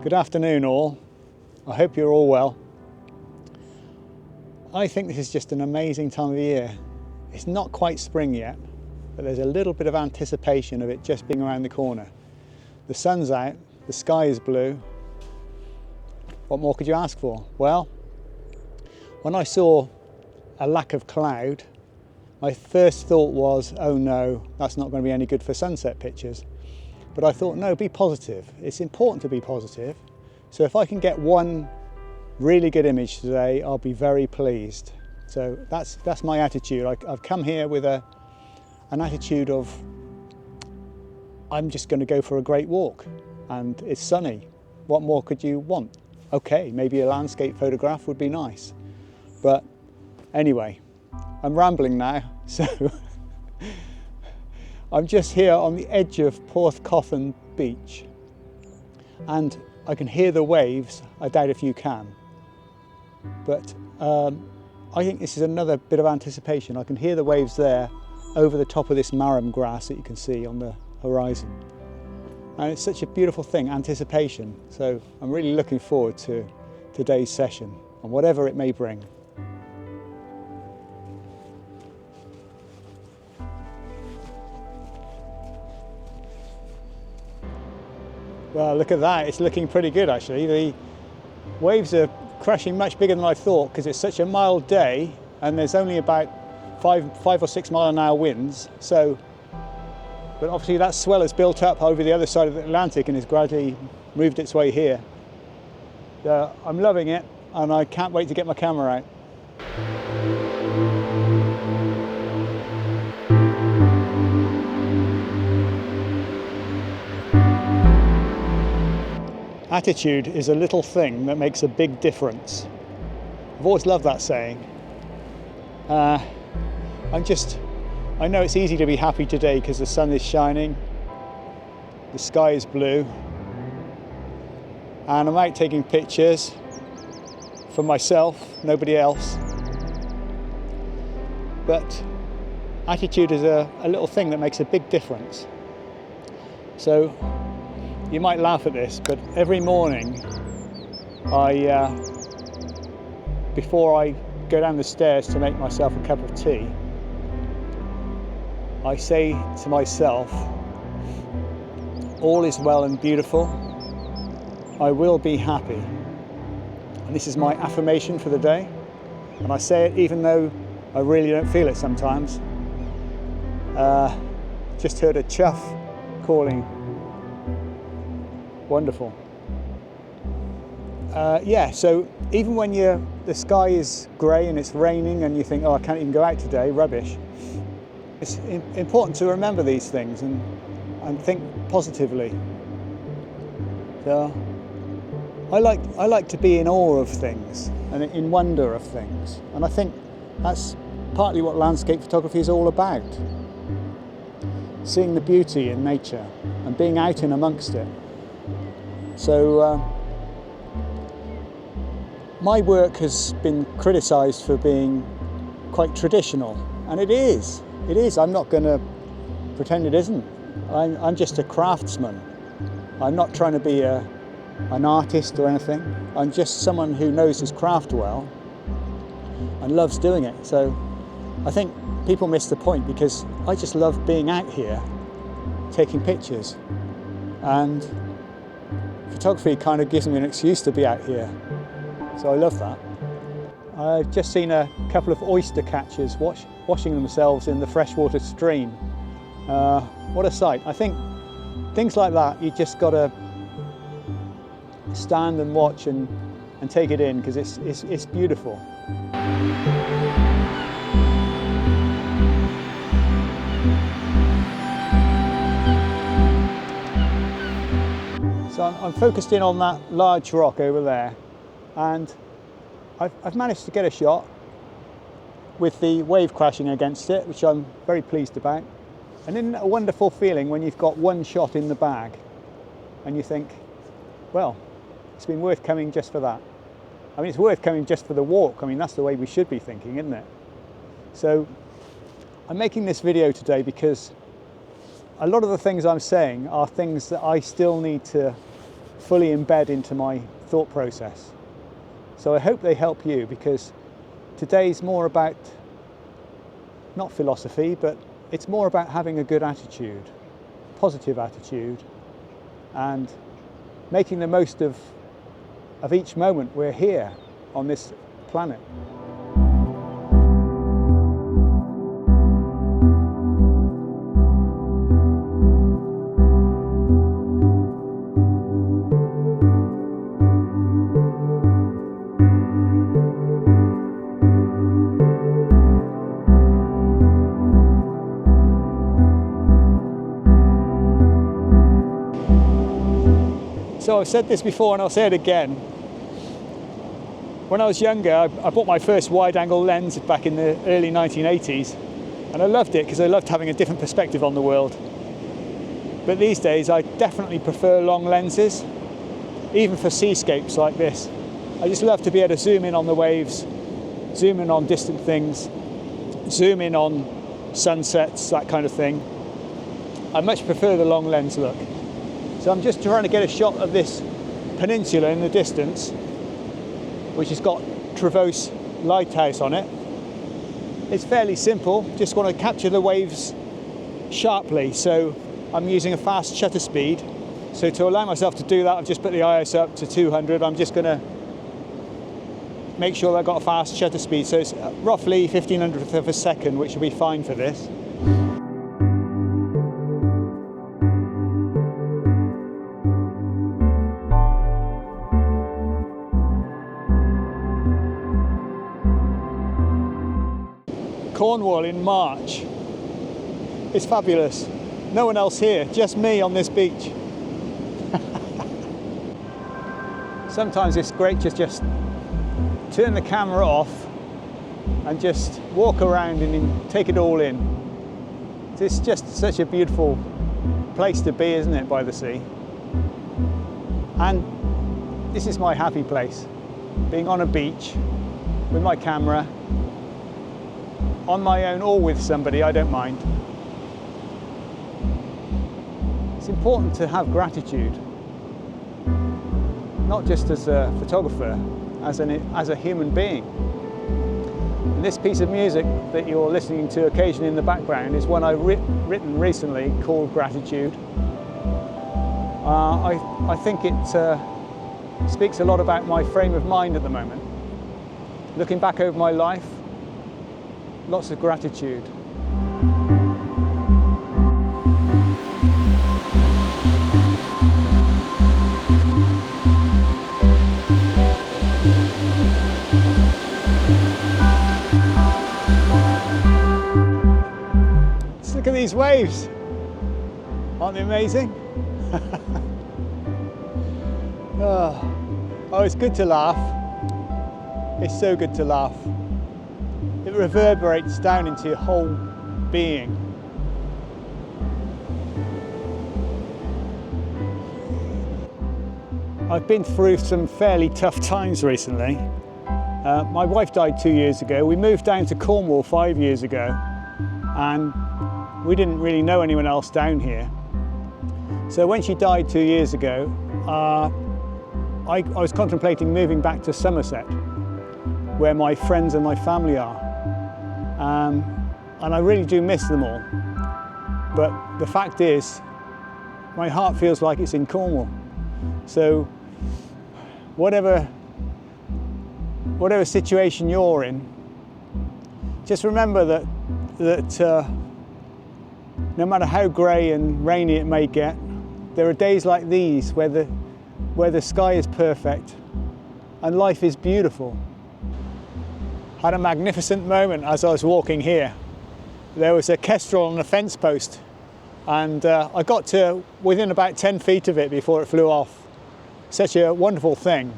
Good afternoon all. I hope you're all well. I think this is just an amazing time of the year. It's not quite spring yet, but there's a little bit of anticipation of it just being around the corner. The sun's out, the sky is blue. What more could you ask for? Well, when I saw a lack of cloud, my first thought was, oh no, that's not going to be any good for sunset pictures. But I thought, no, be positive. It's important to be positive. So if I can get one really good image today, I'll be very pleased. So that's my attitude. I've come here with an attitude of, I'm just going to go for a great walk and it's sunny. What more could you want? Okay, maybe a landscape photograph would be nice. But anyway, I'm rambling now. So I'm just here on the edge of Porthcothan Beach and I can hear the waves. I doubt if you can. But I think this is another bit of anticipation. I can hear the waves there over the top of this marram grass that you can see on the horizon. And it's such a beautiful thing, anticipation. So I'm really looking forward to today's session and whatever it may bring. Well, look at that, it's looking pretty good actually. The waves are crashing much bigger than I thought because it's such a mild day and there's only about 5 or 6 mile an hour winds. So, but obviously that swell has built up over the other side of the Atlantic and has gradually moved its way here. I'm loving it and I can't wait to get my camera out. Attitude is a little thing that makes a big difference. I've always loved that saying. I know it's easy to be happy today because the sun is shining, the sky is blue, and I'm out taking pictures for myself, nobody else. But attitude is a little thing that makes a big difference. So you might laugh at this, but every morning before I go down the stairs to make myself a cup of tea, I say to myself, all is well and beautiful, I will be happy. And this is my affirmation for the day. And I say it even though I really don't feel it sometimes. Just heard a chuff calling. Wonderful. Yeah, so even when the sky is grey and it's raining and you think, oh, I can't even go out today, rubbish. It's important to remember these things and think positively. So I like to be in awe of things and in wonder of things. And I think that's partly what landscape photography is all about. Seeing the beauty in nature and being out in amongst it. So my work has been criticised for being quite traditional, and it is. I'm not going to pretend it isn't. I'm just a craftsman. I'm not trying to be an artist or anything. I'm just someone who knows his craft well and loves doing it. So I think people miss the point because I just love being out here taking pictures, and photography kind of gives me an excuse to be out here, so I love that. I've just seen a couple of oyster catchers washing themselves in the freshwater stream. What a sight. I think things like that, you just got to stand and watch and take it in because it's beautiful. So I'm focused in on that large rock over there, and I've managed to get a shot with the wave crashing against it, which I'm very pleased about. And isn't it a wonderful feeling when you've got one shot in the bag and you think, well, it's been worth coming just for that. I mean, it's worth coming just for the walk. I mean, that's the way we should be thinking, isn't it? So I'm making this video today because a lot of the things I'm saying are things that I still need to fully embed into my thought process. So I hope they help you, because today's more about, not philosophy, but it's more about having a good attitude, positive attitude, and making the most of each moment we're here on this planet. So I've said this before and I'll say it again. When I was younger, I bought my first wide-angle lens back in the early 1980s, and I loved it because I loved having a different perspective on the world. But these days I definitely prefer long lenses, even for seascapes like this. I just love to be able to zoom in on the waves, zoom in on distant things, zoom in on sunsets, that kind of thing. I much prefer the long lens look. So I'm just trying to get a shot of this peninsula in the distance, which has got Trevose Lighthouse on it. It's fairly simple, just want to capture the waves sharply, so I'm using a fast shutter speed. So to allow myself to do that, I've just put the ISO up to 200. I'm just going to make sure that I've got a fast shutter speed, so it's roughly 1500th of a second, which will be fine for this. Cornwall in March. It's fabulous. No one else here, just me on this beach. Sometimes it's great to just turn the camera off and just walk around and take it all in. It's just such a beautiful place to be, isn't it, by the sea? And this is my happy place, being on a beach with my camera, on my own or with somebody, I don't mind. It's important to have gratitude, not just as a photographer, as a human being. And this piece of music that you're listening to occasionally in the background is one I've written recently called Gratitude. I think it speaks a lot about my frame of mind at the moment. Looking back over my life, lots of gratitude. Just look at these waves. Aren't they amazing? Oh, it's good to laugh. It's so good to laugh. It reverberates down into your whole being. I've been through some fairly tough times recently. My wife died 2 years ago. We moved down to Cornwall 5 years ago, and we didn't really know anyone else down here. So when she died 2 years ago, I was contemplating moving back to Somerset, where my friends and my family are. And I really do miss them all. But the fact is, my heart feels like it's in Cornwall. So whatever situation you're in, just remember that no matter how grey and rainy it may get, there are days like these where the sky is perfect and life is beautiful. Had a magnificent moment as I was walking here. There was a kestrel on a fence post, and I got to within about 10 feet of it before it flew off. Such a wonderful thing.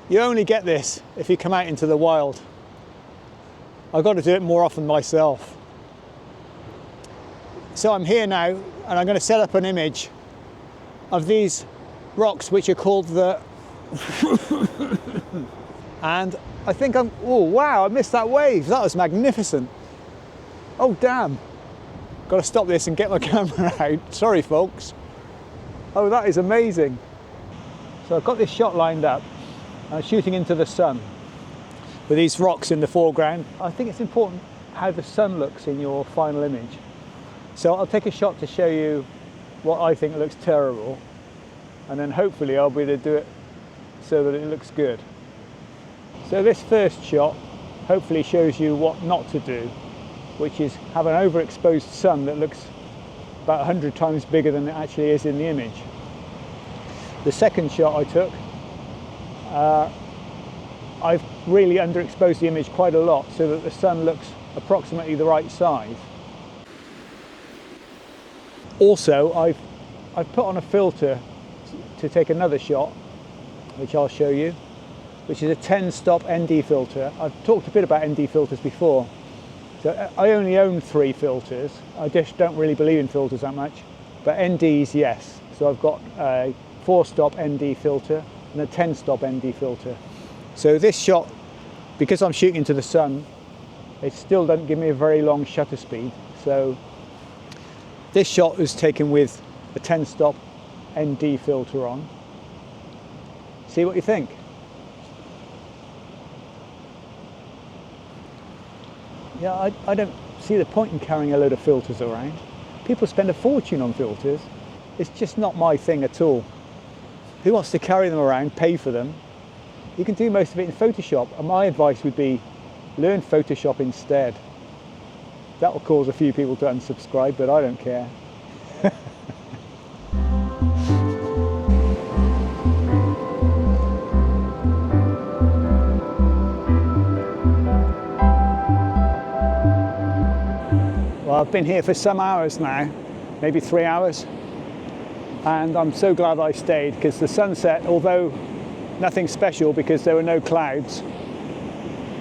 You only get this if you come out into the wild. I've got to do it more often myself. So I'm here now, and I'm going to set up an image of these rocks, which are called the and I think oh wow, I missed that wave. That was magnificent. Oh damn. Got to stop this and get my camera out. Sorry folks. Oh, that is amazing. So I've got this shot lined up. I'm shooting into the sun with these rocks in the foreground. I think it's important how the sun looks in your final image. So I'll take a shot to show you what I think looks terrible, and then hopefully I'll be able to do it so that it looks good. So this first shot hopefully shows you what not to do, which is have an overexposed sun that looks about 100 times bigger than it actually is in the image. The second shot I took, I've really underexposed the image quite a lot so that the sun looks approximately the right size. Also, I've put on a filter to take another shot, which I'll show you, which is a 10-stop ND filter. I've talked a bit about ND filters before. So I only own 3 filters. I just don't really believe in filters that much, but NDs, yes. So I've got a 4-stop ND filter and a 10-stop ND filter. So this shot, because I'm shooting into the sun, it still doesn't give me a very long shutter speed. So this shot was taken with a 10-stop ND filter on. See what you think. Yeah, I don't see the point in carrying a load of filters around. People spend a fortune on filters. It's just not my thing at all. Who wants to carry them around, pay for them? You can do most of it in Photoshop, and my advice would be learn Photoshop instead. That will cause a few people to unsubscribe, but I don't care. Well, I've been here for some hours now, maybe 3 hours, and I'm so glad I stayed, because the sunset, although nothing special because there were no clouds,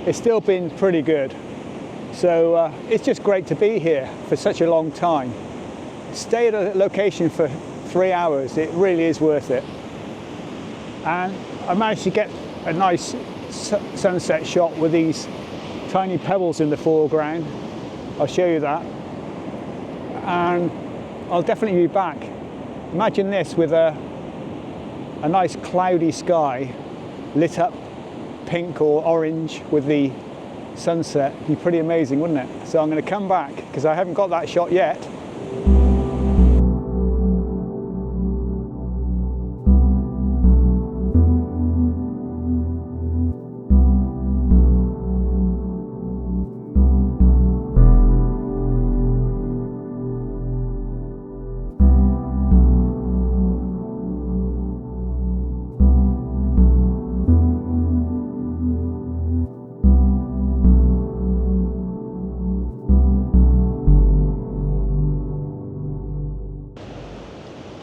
it's still been pretty good. So it's just great to be here for such a long time. Stay at a location for 3 hours, it really is worth it. And I managed to get a nice sunset shot with these tiny pebbles in the foreground. I'll show you that. And I'll definitely be back. Imagine this with a nice cloudy sky lit up pink or orange with the sunset. It'd be pretty amazing, wouldn't it? So I'm going to come back because I haven't got that shot yet.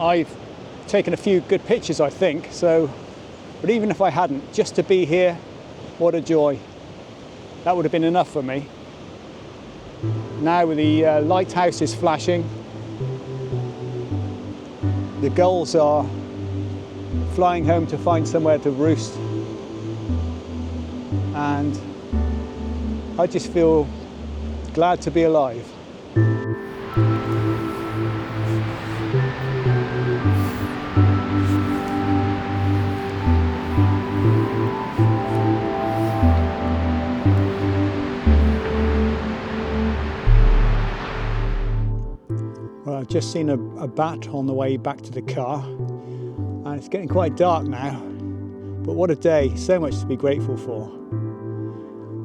I've taken a few good pictures, I think, but even if I hadn't, just to be here, what a joy. That would have been enough for me. Now with the lighthouse is flashing, the gulls are flying home to find somewhere to roost, and I just feel glad to be alive. Well, I've just seen a bat on the way back to the car, and it's getting quite dark now, but what a day, so much to be grateful for.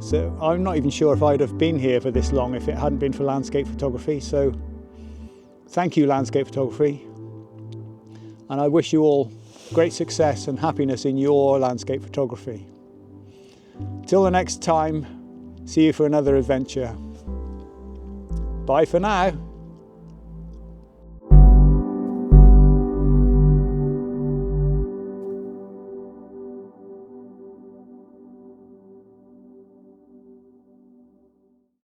So I'm not even sure if I'd have been here for this long if it hadn't been for landscape photography, so thank you, landscape photography, and I wish you all great success and happiness in your landscape photography. Till the next time, see you for another adventure. Bye for now.